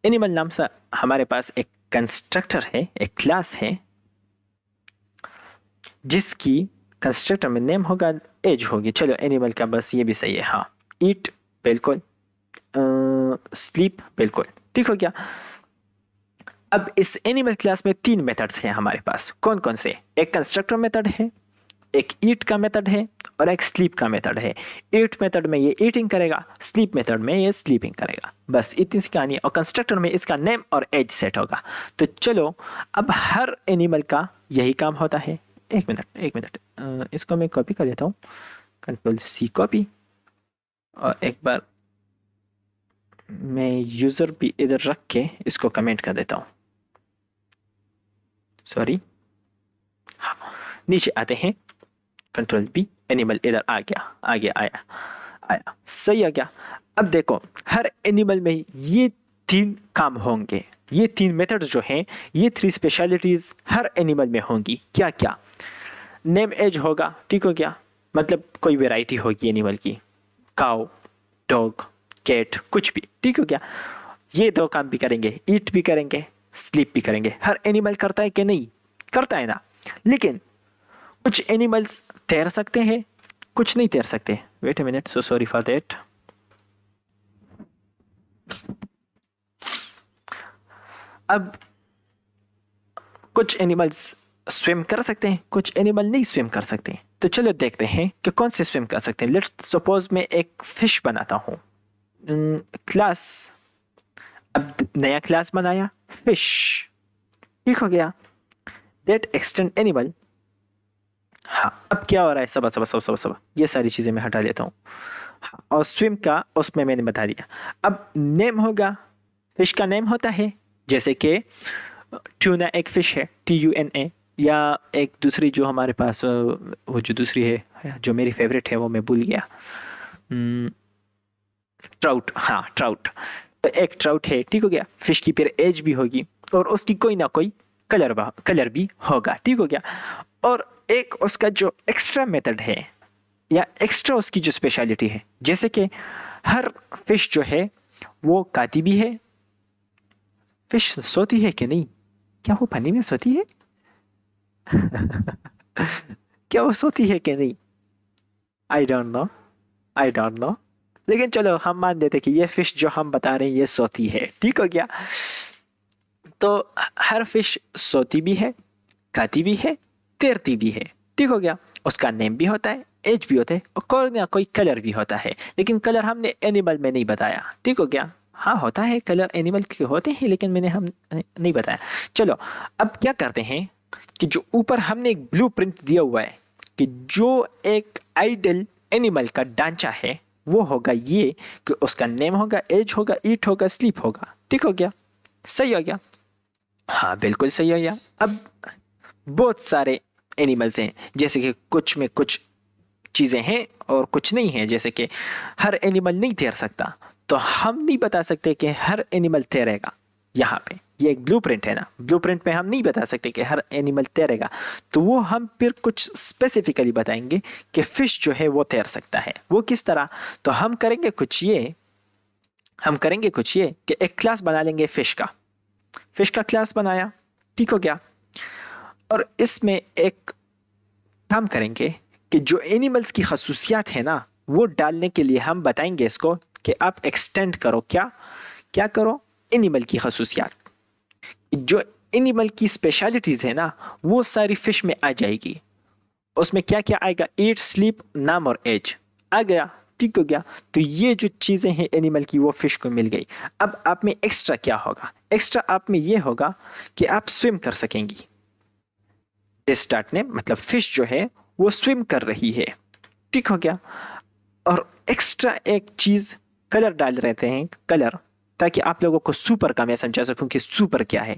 एनिमल नाम से हमारे पास एक कंस्ट्रक्टर है, एक क्लास है, जिसकी कंस्ट्रक्टर में नेम होगा, एज होगी। चलो एनिमल का बस ये भी सही है। हाँ, ईट बिल्कुल, स्लीप बिल्कुल, ठीक हो गया। अब इस एनिमल क्लास में 3 मेथड्स हैं हमारे पास। कौन कौन से? एक कंस्ट्रक्टर मेथड है, एक ईट का मेथड है और एक स्लीप का मेथड है। ईट मेथड में ये ईटिंग करेगा, स्लीप मेथड में ये स्लीपिंग करेगा। बस इतनी सी कहानी है। और कंस्ट्रक्टर में इसका नेम और एज सेट होगा। तो चलो, अब हर एनिमल का यही काम होता है। एक मिनट, इसको मैं कॉपी कर लेता हूँ, Ctrl+C कॉपी, और एक बार मैं यूज़र भी इधर रख के इसको कमेंट कर देता हूँ। सॉरी, हाँ, नीचे आते हैं, Ctrl+B, एनिमल इधर आ गया, आया, सही आ गया। अब देखो, हर एनिमल में ये 3 काम होंगे, ये 3 मेथड्स जो हैं, ये 3 स्पेशलिटीज़ हर एनिमल में होंगी। क्या क्या? नेम एज होगा, ठीक हो गया, मतलब कोई वैरायटी होगी एनिमल की, काउ, डॉग, कैट, कुछ भी, ठीक हो गया। ये 2 काम भी करेंगे, ईट भी करेंगे, स्लीप भी करेंगे। हर एनिमल करता है कि नहीं? करता है ना। लेकिन कुछ एनिमल्स तैर सकते हैं, कुछ नहीं तैर सकते। Wait a minute, so sorry for that. अब कुछ एनिमल्स स्विम कर सकते हैं, कुछ एनिमल नहीं स्विम कर सकते। तो चलो देखते हैं कि कौन से स्विम कर सकते हैं। लेट्स सपोज मैं एक फिश बनाता हूँ, क्लास, अब नया क्लास बनाया, फिश, ठीक हो गया। That extend animal. हाँ, अब क्या हो रहा है? सब ये सारी चीज़ें मैं हटा लेता हूँ। हाँ, और स्विम का उसमें मैंने बता दिया। अब नेम होगा, फिश का नेम होता है, जैसे कि ट्यूना एक फिश है, TUNA, या एक दूसरी जो हमारे पास वो जो दूसरी है जो मेरी फेवरेट है वो मैं भूल गया, ट्राउट। हाँ, ट्राउट, तो एक ट्राउट है, ठीक हो गया। फिश की फिर एज भी होगी और उसकी कोई ना कोई कलर भी होगा, ठीक हो गया। और एक उसका जो एक्स्ट्रा मेथड है या एक्स्ट्रा उसकी जो स्पेशलिटी है, जैसे कि हर फिश जो है वो गाती भी है। फिश सोती है कि नहीं? क्या वो पानी में सोती है? क्या वो सोती है कि नहीं? आई डोंट नो, लेकिन चलो हम मान लेते कि ये फिश जो हम बता रहे हैं ये सोती है, ठीक हो गया। तो हर फिश सोती भी है, गाती भी है, तैरती भी है, ठीक हो गया। उसका नेम भी होता है, एज भी होता है और कोई ना कोई कलर भी होता है, लेकिन कलर हमने एनिमल में नहीं बताया, ठीक हो गया। हाँ होता है, कलर एनिमल के होते हैं, लेकिन मैंने हम नहीं बताया। चलो अब क्या करते हैं कि जो ऊपर हमने एक ब्लूप्रिंट दिया हुआ है कि जो एक आइडल एनिमल का ढांचा है वो होगा ये, कि उसका नेम होगा, एज होगा, ईट होगा, स्लीप होगा। ठीक हो गया? सही हो गया? हाँ बिल्कुल सही हो गया। अब बहुत सारे एनिमल्स हैं, जैसे कि कुछ में कुछ चीजें हैं और कुछ नहीं है। जैसे कि हर एनिमल नहीं तैर सकता, तो हम नहीं बता सकते कि हर एनिमल तैरेगा। यहाँ पे ये एक ब्लूप्रिंट है ना, ब्लूप्रिंट पे हम नहीं बता सकते कि हर एनिमल तैरेगा, तो वो हम फिर कुछ स्पेसिफिकली बताएंगे कि फिश जो है वो तैर सकता है। वो किस तरह? तो हम करेंगे कुछ ये कि एक क्लास बना लेंगे फिश का क्लास बनाया। ठीक हो गया? और इसमें एक काम करेंगे कि जो एनिमल्स की खसूसियात है ना, वो डालने के लिए हम बताएंगे इसको कि आप एक्सटेंड करो। क्या क्या करो? एनिमल की खसूसियात, जो एनिमल की स्पेशलिटीज है ना, वो सारी फिश में आ जाएगी। उसमें क्या क्या आएगा? ईट, स्लीप, नाम और एज आ गया। ठीक हो गया? तो ये जो चीजें हैं एनिमल की, वो फिश को मिल गई। अब आप में एक्स्ट्रा क्या होगा? एक्स्ट्रा आप में ये होगा कि आप स्विम कर सकेंगी। स्टार्ट ने मतलब फिश जो है वो स्विम कर रही है। ठीक हो गया? और एक्स्ट्रा एक चीज कलर डाल रहते हैं, कलर, ताकि आप लोगों को सुपर का मैं समझा सकूं कि सुपर क्या है।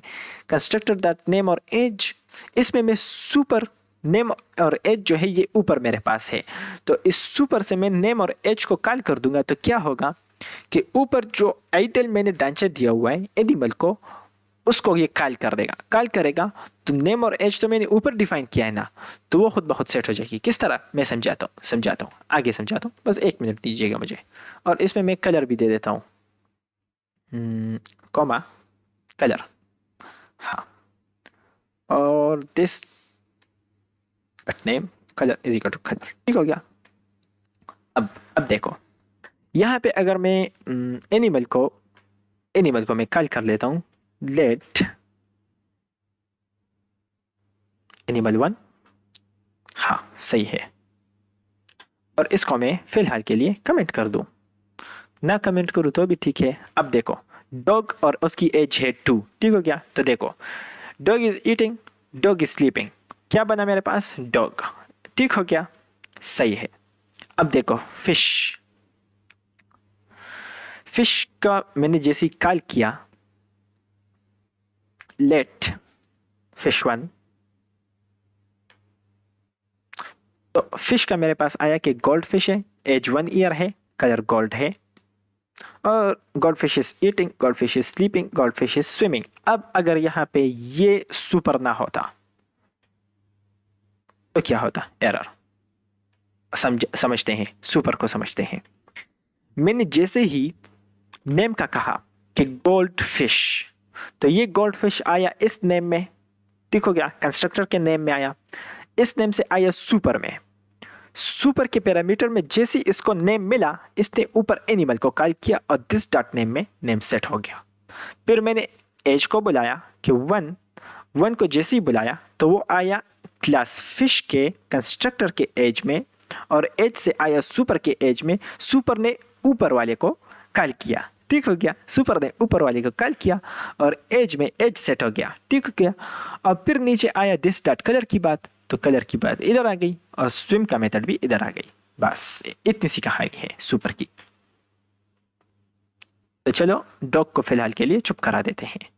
कंस्ट्रक्टर दैट नेम और एज, इसमें मैं सुपर नेम और एज जो है ये ऊपर मेरे पास है, तो इस सुपर से मैं नेम और एज को कॉल कर दूंगा। तो क्या होगा कि ऊपर जो आइटल मैंने ढांचा दिया हुआ है एनिमल को, उसको ये कॉल करेगा। तो नेम और एज तो मैंने ऊपर डिफाइन किया है ना, तो वो खुद ब खुद सेट हो जाएगी। किस तरह? मैं समझाता हूँ आगे समझाता हूँ, बस 1 मिनट दीजिएगा मुझे। और इसमें मैं कलर भी दे देता हूँ, कॉमा कलर। हाँ, और this name colour is equal to colour. ठीक हो गया? अब देखो, यहाँ पे अगर मैं एनिमल को मैं कॉल कर लेता हूँ, लेट एनिमल 1। हाँ सही है। और इसको मैं फिलहाल के लिए कमेंट कर दूं, ना कमेंट करूं तो भी ठीक है। अब देखो, डॉग और उसकी एज है 2। ठीक हो गया? तो देखो, dog is eating, dog is sleeping, क्या बना मेरे पास? डॉग। ठीक हो गया? सही है। अब देखो, फिश फिश का मैंने जैसी कॉल किया, लेट फिश 1, तो फिश का मेरे पास आया कि गोल्ड फिश है, एज 1 ईयर है, कलर गोल्ड है, और gold fish is eating, gold fish is sleeping, gold fish is swimming. अब अगर यहाँ पे ये सुपर ना होता तो क्या होता? एरर। समझते हैं, सुपर को समझते हैं। मैंने जैसे ही नेम का कहा कि गोल्ड फिश, तो ये गोल्ड फिश आया इस नेम में। ठीक हो गया? कंस्ट्रक्टर के नेम में आया, इस नेम से आया सुपर में। सुपर के पैरामीटर में जैसे इसको नेम मिला, इसने ऊपर एनिमल को कॉल किया और दिस डॉट नेम में नेम सेट हो गया। फिर मैंने एज को बुलाया कि 1 को जैसे ही बुलाया तो वो आया क्लास फिश के कंस्ट्रक्टर के एज में, और एज से आया सुपर के एज में। सुपर ने ऊपर वाले को कॉल किया। ठीक हो गया? सुपर ने ऊपर वाले को कॉल किया और एज में एज सेट हो गया। ठीक हो गया? और फिर नीचे आया दिस डॉट कलर की बात, तो कलर की बात इधर आ गई और स्विम का मेथड भी इधर आ गई। बस इतनी सी कहानी है सुपर की। तो चलो डॉग को फिलहाल के लिए चुप करा देते हैं।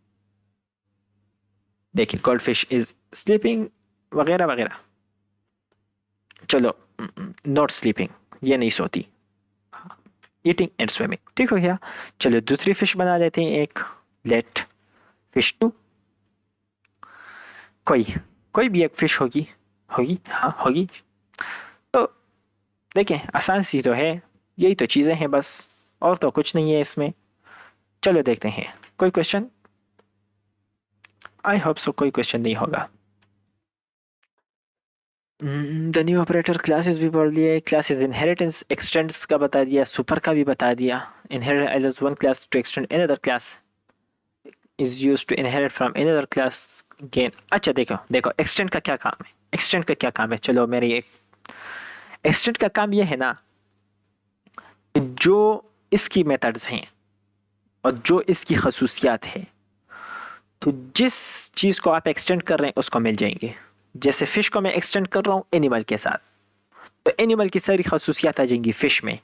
देखिए, गोल्ड फिश इज स्लीपिंग वगैरह वगैरह। चलो, नॉट स्लीपिंग, ये नहीं सोती, ईटिंग एंड स्विमिंग। ठीक हो गया? चलो दूसरी फिश बना लेते हैं एक, लेट फिश 2। कोई कोई भी एक फिश होगी, हाँ होगी। तो देखें, आसान सी तो है, यही तो चीज़ें हैं बस, और तो कुछ नहीं है इसमें। चलो देखते हैं, कोई क्वेश्चन? आई होप सो कोई क्वेश्चन नहीं होगा। द न्यू ऑपरेटर क्लासेस भी पढ़ लिए, क्लासेस इनहेरिटेंस एक्सटेंड्स का बता दिया, सुपर का भी बता दिया। Inherit as one class to extend another class is used to inherit from another class gain. अच्छा देखो देखो, एक्सटेंड का क्या काम है? एक्सटेंड का क्या काम है? चलो मेरी एक एक्सटेंड का काम ये है ना, जो इसकी मेथड्स हैं, और जो इसकी खसूसियात है, तो जिस चीज़ को आप एक्सटेंड कर रहे हैं उसको मिल जाएंगे। जैसे फ़िश को मैं एक्सटेंड कर रहा हूँ एनिमल के साथ, तो एनिमल की सारी खसूसियात आ जाएंगी फ़िश में,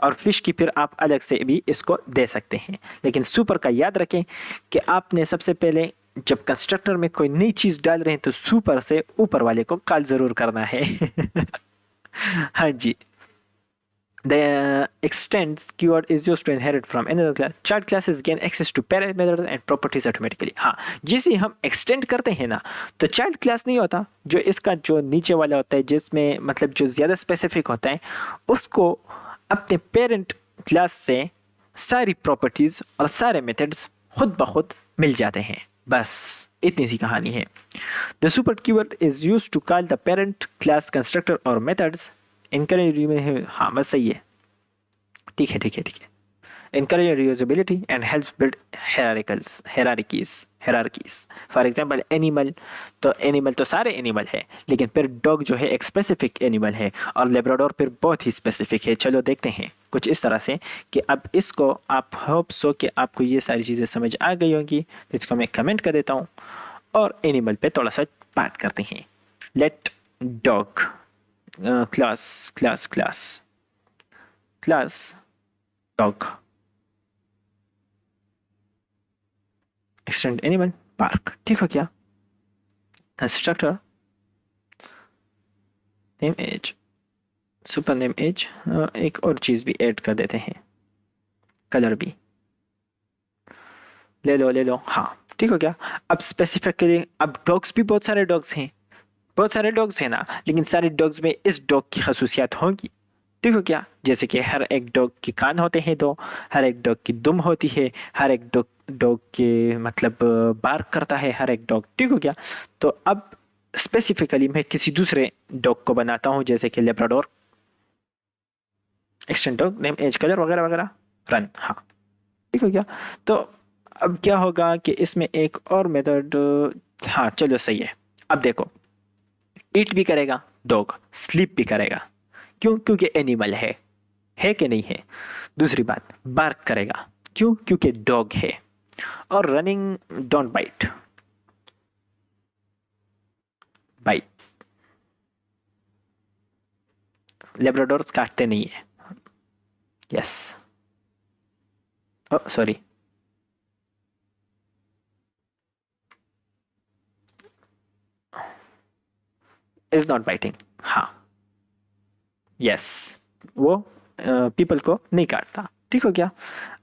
और फिश की फिर आप अलग से भी इसको दे सकते हैं। लेकिन सुपर का याद रखें कि आपने सबसे पहले जब कंस्ट्रक्टर में कोई नई चीज़ डाल रहे हैं तो सुपर से ऊपर वाले को कॉल ज़रूर करना है। हाँ जी। The extends keyword is used to inherit from another class. Child classes gain access to parent methods and properties automatically. हाँ, जैसे हम extend करते हैं ना, तो child class नहीं होता, जो इसका जो नीचे वाला होता है, जिसमें मतलब जो ज़्यादा स्पेसिफिक होता है, उसको अपने पेरेंट क्लास से सारी प्रॉपर्टीज और सारे मेथड्स खुद ब खुद मिल जाते हैं। बस इतनी सी कहानी है। The super keyword is used to call the parent class constructor और मेथड्स। इनकरेज में हाँ बस सही है, ठीक है ठीक है ठीक है। encourage reusability and helps build hierarchies. For example animal, तो एनिमल तो सारे एनिमल है, लेकिन फिर डॉग जो है एक स्पेसिफिक एनिमल है, और लेब्राडोर फिर बहुत ही स्पेसिफिक है। चलो देखते हैं कुछ इस तरह से कि अब इसको आप होप सो कि आपको ये सारी चीज़ें समझ आ गई होंगी। तो इसको मैं कमेंट कर देता हूँ और एनिमल पे थोड़ा सा बात करते हैं। Let dog class dog extend animal park, ठीक हो क्या। Constructor name as, super name as, एक और चीज़ भी ऐड कर देते हैं, कलर भी ले लो, हाँ ठीक हो क्या। अब स्पेसिफिकली अब डॉग्स भी बहुत सारे डॉग्स हैं ना, लेकिन सारे डॉग्स में इस डॉग की खसूसियात होंगी, ठीक हो क्या। जैसे कि हर एक डॉग के कान होते हैं दो, हर एक डॉग की दुम होती है, हर एक डॉग के मतलब बार्क करता है हर एक डॉग, ठीक हो क्या। तो अब स्पेसिफिकली मैं किसी दूसरे डॉग को बनाता हूँ, जैसे कि Labrador, extend dog name as colour वगैरह वगैरह रन, हाँ ठीक हो क्या। तो अब क्या होगा कि इसमें एक और मेथड, हाँ चलो सही है। अब देखो ईट भी करेगा डॉग, स्लीप भी करेगा, क्यों, क्योंकि एनिमल है कि नहीं है। दूसरी बात बार्क करेगा, क्यों, क्योंकि डॉग है। और रनिंग डोंट बाइट लेब्राडोर्स काटते नहीं है, yes sorry is not biting, हाँ यस वो पीपल को नहीं काटता, ठीक हो क्या।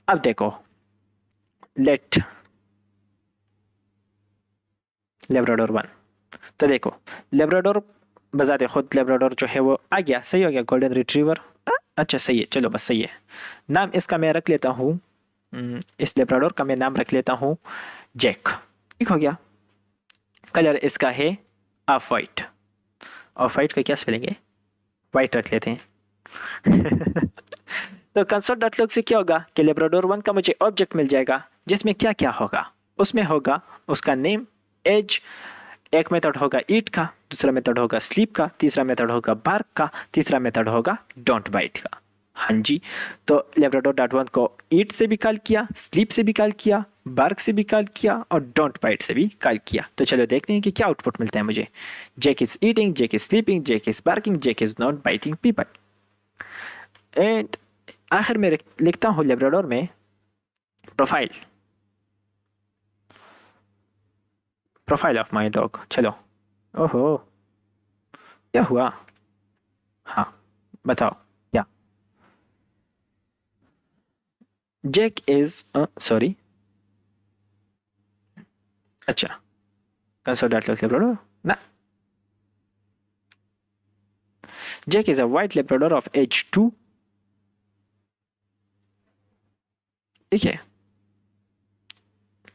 अब देखो लेट लेब्राडोर 1, तो देखो लेब्राडोर बजाते खुद लेब्राडोर जो है वो आ गया, सही हो गया। गोल्डन रिट्रीवर, अच्छा सही है, चलो बस सही है। नाम इसका मैं रख लेता हूँ, इस लेब्राडोर का मैं नाम रख लेता हूँ जैक, ठीक हो गया। कलर इसका है ऑफ वाइट, ऑफ वाइट का क्या स्पेलिंग है, वाइट रख लेते हैं। तो कंसोल डॉट लॉग से क्या होगा कि लेब्राडोर 1 का मुझे ऑब्जेक्ट मिल जाएगा, जिसमें क्या क्या होगा, उसमें होगा उसका नेम एज, एक मेथड होगा ईट का, दूसरा मेथड होगा स्लीप का, तीसरा मेथड होगा बार्क का, तीसरा मेथड होगा डोंट बाइट का। हाँ जी, तो लेब्राडोर डॉट 1 को ईट से भी कॉल किया, स्लीप से भी कॉल किया, बार्क से भी कॉल किया और डोंट बाइट से भी कॉल किया। तो चलो देखते हैं कि क्या आउटपुट मिलता है मुझे। Jack is eating, Jack is sleeping, Jack is barking, Jack is not biting people. And आखिर में लिखता हूँ लेब्राडोर में प्रोफाइल ऑफ माई डॉग। चलो, ओहो क्या हुआ, हाँ बताओ क्या। जैक इज सॉरी, अच्छा कंसोल डॉट लॉग लेब्राडोर ना, Jack is a white Labrador of age 2, ठीक है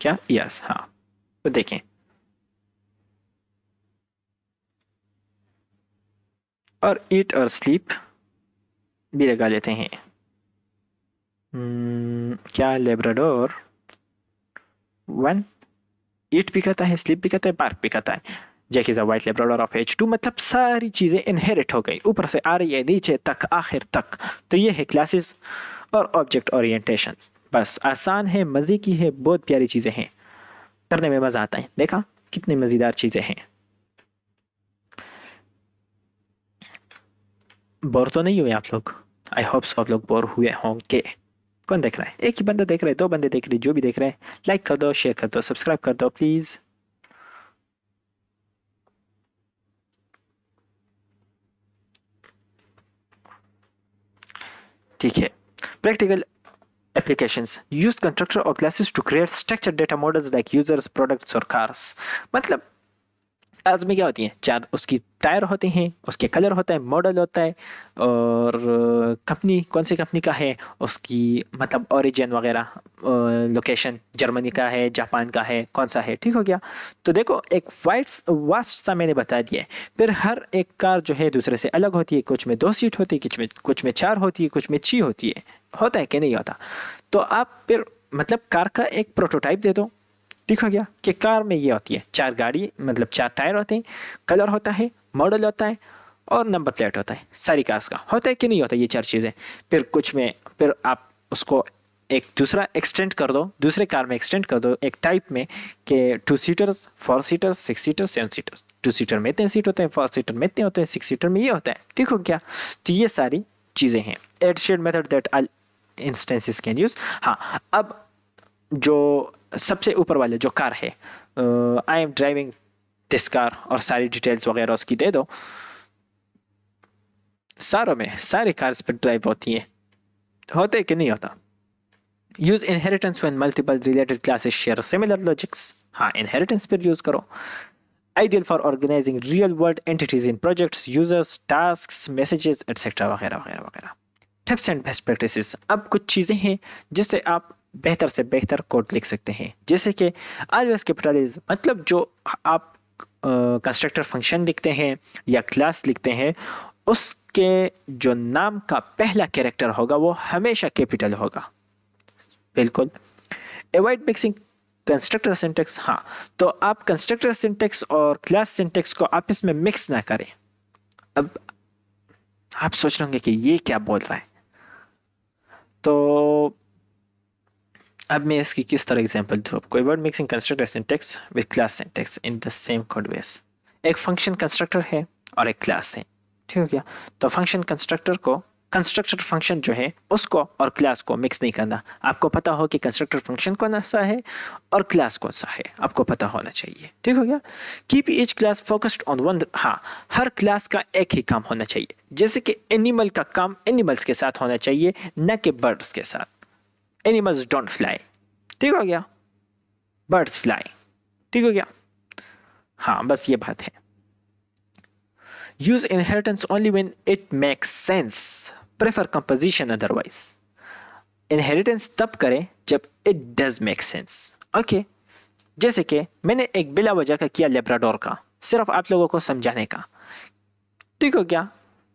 क्या, यस हाँ। तो देखें और ईट और स्लीप भी लगा लेते हैं। क्या लेब्राडोर 1 ईट भी करता है, स्लीप भी करता है, बार्क भी करता है। Jack is a white Labrador of age 2, मतलब सारी चीज़ें इनहेरिट हो गई, ऊपर से आ रही है नीचे तक आखिर तक। तो ये है क्लासेस और ऑब्जेक्ट ओरिएंटेशन। बस आसान है, मज़े की है, बहुत प्यारी चीज़ें हैं, करने में मज़ा आता है। देखा कितनी मज़ेदार चीज़ें हैं। बोर तो नहीं हुए आप लोग? आई होप सो आप लोग बोर हुए होंगे। कौन देख रहा है? एक ही बंदा देख रहा है, दो बंदे देख रहे हैं, जो भी देख रहे हैं लाइक कर दो, शेयर कर दो, सब्सक्राइब कर दो प्लीज़। ठीक है। Practical applications use constructor or classes to create structured data models like users, products और cars। मतलब कार्स में क्या होती हैं? चार उसकी टायर होते हैं, उसके कलर होता है, मॉडल होता है, और कंपनी कौन सी कंपनी का है, उसकी मतलब ओरिजिन वगैरह, लोकेशन जर्मनी का है, जापान का है, कौन सा है। ठीक हो गया। तो देखो एक वास्ट सा मैंने बता दिया है। फिर हर एक कार जो है दूसरे से अलग होती है, कुछ में 2 सीट होती है, कुछ में 4 होती है, कुछ में 6 होती है। होता है कि नहीं होता? तो आप फिर मतलब कार का एक प्रोटोटाइप दे दो। ठीक हो गया कि कार में ये होती है, 4 गाड़ी मतलब 4 टायर होते हैं, कलर होता है, मॉडल होता है और नंबर प्लेट होता है। सारी कार्स का होता है कि नहीं होता ये 4 चीज़ें? फिर कुछ में फिर आप उसको एक दूसरा एक्सटेंड कर दो, दूसरे कार में एक्सटेंड कर दो एक टाइप में कि 2 seaters, 4 seaters, 6 seaters, 7 seaters. 2 seater में इतने सीट होते हैं, 4 सीटर में इतने होते हैं, 6 सीटर में ये होता है। ठीक हो गया। तो ये सारी चीज़ें हैं। Add shared method that all instances can use. हाँ, अब जो सबसे ऊपर वाले जो कार है, I am driving this car, और सारी डिटेल्स वगैरह उसकी दे दो। सारों में सारी कार्स पर ड्राइव होती हैं, होते कि नहीं होता? Use inheritance when multiple related classes share similar logics. हाँ, इनहेरिटेंस पर यूज करो। Ideal for organising real world entities in projects, users, tasks, messages etcetera वगैरह वगैरह वगैरह। Tips and best practices. अब कुछ चीज़ें हैं जिससे आप बेहतर से बेहतर कोड लिख सकते हैं, जैसे कि always कैपिटलाइज, मतलब जो आप कंस्ट्रक्टर फंक्शन लिखते हैं या क्लास लिखते हैं, उसके जो नाम का पहला कैरेक्टर होगा वो हमेशा कैपिटल होगा। बिल्कुल। Avoid mixing constructor syntax. हाँ, तो आप कंस्ट्रक्टर सिंटेक्स और क्लास सिंटेक्स को आपस में मिक्स ना करें। अब आप सोच रहे होंगे कि ये क्या बोल रहा है, तो अब मैं इसकी किस तरह एग्जांपल दूँ आपको? Word mixing constructor syntax with class syntax in the same code base. एक फंक्शन कंस्ट्रक्टर है और एक क्लास है। ठीक हो गया। तो फंक्शन कंस्ट्रक्टर को, कंस्ट्रक्टर फंक्शन जो है उसको और क्लास को मिक्स नहीं करना। आपको पता हो कि कंस्ट्रक्टर फंक्शन कौन सा है और क्लास कौन सा है, आपको पता होना चाहिए। ठीक हो गया। Keep each class focused on one. हाँ, हर क्लास का एक ही काम होना चाहिए। जैसे कि एनिमल का काम एनिमल्स के साथ होना चाहिए, न कि बर्ड्स के साथ। Animals don't fly. ठीक हो गया। Birds fly. ठीक हो गया। हाँ, बस ये बात है। Use inheritance only when it makes sense, prefer composition otherwise. Inheritance तब करें जब it does make sense. Okay, जैसे कि मैंने एक बिला वजह का किया लेब्राडोर का, सिर्फ आप लोगों को समझाने का। ठीक हो गया।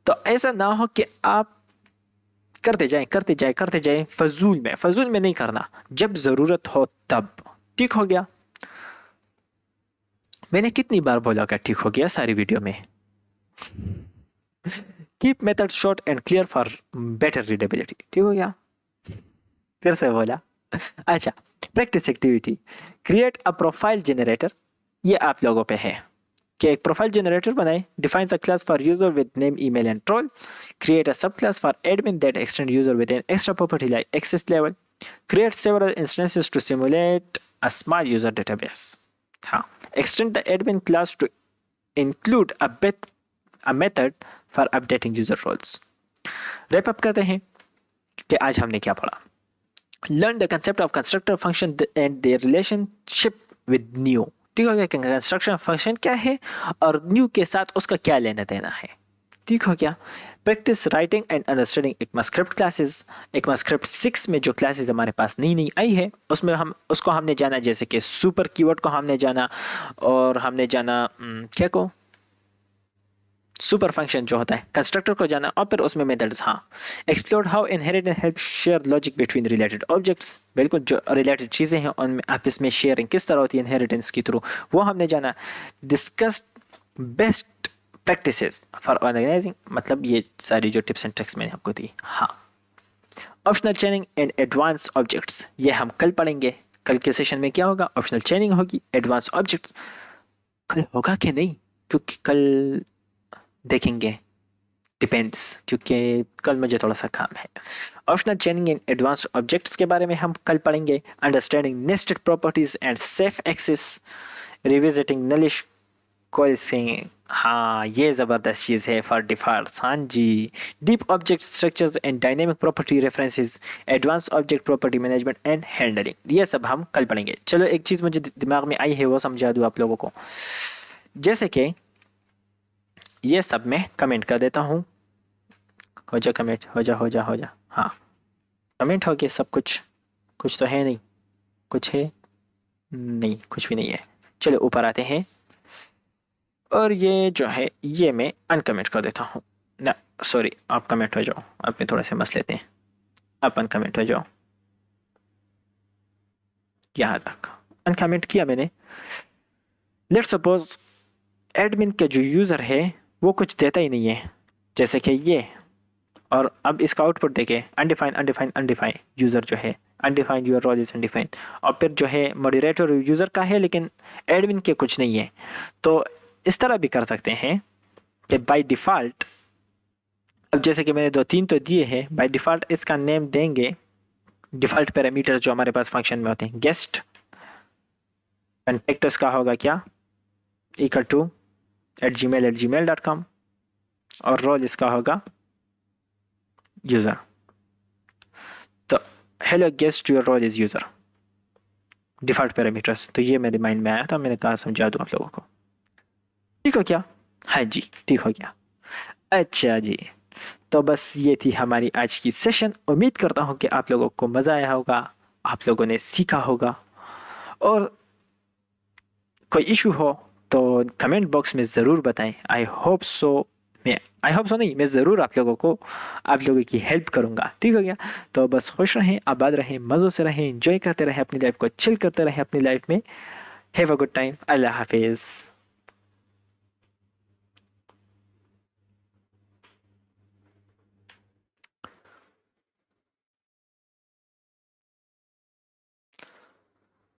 तो ऐसा ना हो कि आप करते जाएं करते जाएं करते जाएं, फजूल में नहीं करना, जब जरूरत हो तब। ठीक हो गया। मैंने कितनी बार बोला क्या ठीक हो गया सारी वीडियो में? Keep method short and clear for better readability. ठीक हो गया। फिर से बोला। अच्छा, practice activity. Create a profile generator. ये आप लोगों पे है कि एक प्रोफाइल जनरेटर बनाए। Defines a class for user with name, email and role. Create a sub class for admin that extend user with an extra property like access level. Create several instances to simulate a small user database. हाँ, extend the admin class to include a method for updating user roles। Wrap up करते हैं कि आज हमने क्या पढ़ा। Learn the concept of constructor function and their relationship with new. ठीक हो गया कि कंस्ट्रक्शन फंक्शन क्या है और न्यू के साथ उसका क्या लेना देना है। ठीक हो गया। Practice writing and understanding ECMAScript classes. ECMAScript 6 में जो क्लासेस हमारे पास नई नई आई है उसमें हम उसको हमने जाना, जैसे कि सुपर कीवर्ड को हमने जाना, और हमने जाना क्या को, सुपर फंक्शन जो होता है, कंस्ट्रक्टर को जाना, और फिर उसमें मेथड्स। हाँ, explore how inheritance help share logic between related objects. बिल्कुल, जो रिलेटेड चीज़ें हैं उनमें आपस में शेयरिंग किस तरह होती है इनहेरिटेंस के थ्रू, वो हमने जाना। Discuss best practices for organising, मतलब ये सारी जो टिप्स एंड ट्रिक्स मैंने आपको दी। हाँ, ऑप्शनल चेनिंग एंड एडवांस ऑब्जेक्ट्स, ये हम कल पढ़ेंगे। कल के सेशन में क्या होगा, ऑप्शनल चेनिंग होगी, एडवांस ऑब्जेक्ट्स कल होगा कि नहीं, क्योंकि कल देखेंगे, डिपेंड्स, क्योंकि कल मुझे थोड़ा सा काम है। Optional chaining in advance objects के बारे में हम कल पढ़ेंगे। Understanding nested properties and safe access, revisiting nullish coalescing, हाँ ये ज़बरदस्त चीज़ है फॉर डिफॉल्ट्स, हाँ जी। Deep object structures and dynamic property references, advance object property management and handling, ये सब हम कल पढ़ेंगे। चलो एक चीज़ मुझे दिमाग में आई है वो समझा दूँ आप लोगों को। जैसे कि ये सब मैं कमेंट कर देता हूँ, हो जा कमेंट, हो जा हो जा हो जा, हाँ कमेंट हो गया सब कुछ, कुछ तो है नहीं, कुछ है नहीं, कुछ भी नहीं है। चलो ऊपर आते हैं, और ये जो है ये मैं अनकमेंट कर देता हूँ ना, सॉरी आप कमेंट हो जाओ, आप में थोड़ा से मस लेते हैं, आप अनकमेंट हो जाओ। यहाँ तक अनकमेंट किया मैंने। लेट्स सपोज एडमिन का जो यूज़र है वो कुछ देता ही नहीं है, जैसे कि ये, और अब इसका आउटपुट देखें, अनडिफाइंड अनडिफाइंड अनडिफाइंड, यूज़र जो है undefined, your role is undefined, और फिर जो है मॉडरेटर यूज़र का है लेकिन एडमिन के कुछ नहीं है। तो इस तरह भी कर सकते हैं कि बाय डिफ़ॉल्ट, अब जैसे कि मैंने 2-3 तो दिए हैं, बाय डिफ़ॉल्ट इसका नेम देंगे, डिफ़ॉल्ट पैरामीटर्स जो हमारे पास फंक्शन में होते हैं, गेस्ट, कंटेक्ट का होगा क्या, इक्वल टू @gmail.com, और रोल इसका होगा यूज़र। तो hello guest your role is user, default parameters. तो ये मेरे माइंड में आया था, मैंने कहा समझा दूँ आप लोगों को। ठीक हो क्या, हाँ जी ठीक हो गया। अच्छा जी, तो बस ये थी हमारी आज की सेशन। उम्मीद करता हूँ कि आप लोगों को मज़ा आया होगा, आप लोगों ने सीखा होगा, और कोई इशू हो तो कमेंट बॉक्स में ज़रूर बताएं। आई होप सो नहीं, मैं ज़रूर आप लोगों की हेल्प करूँगा। ठीक हो गया, तो बस खुश रहें, आबाद रहें, मज़ों से रहें, एंजॉय करते रहें, अपनी लाइफ को चिल करते रहें अपनी लाइफ में। हैव अ गुड टाइम, अल्लाह हाफिज़।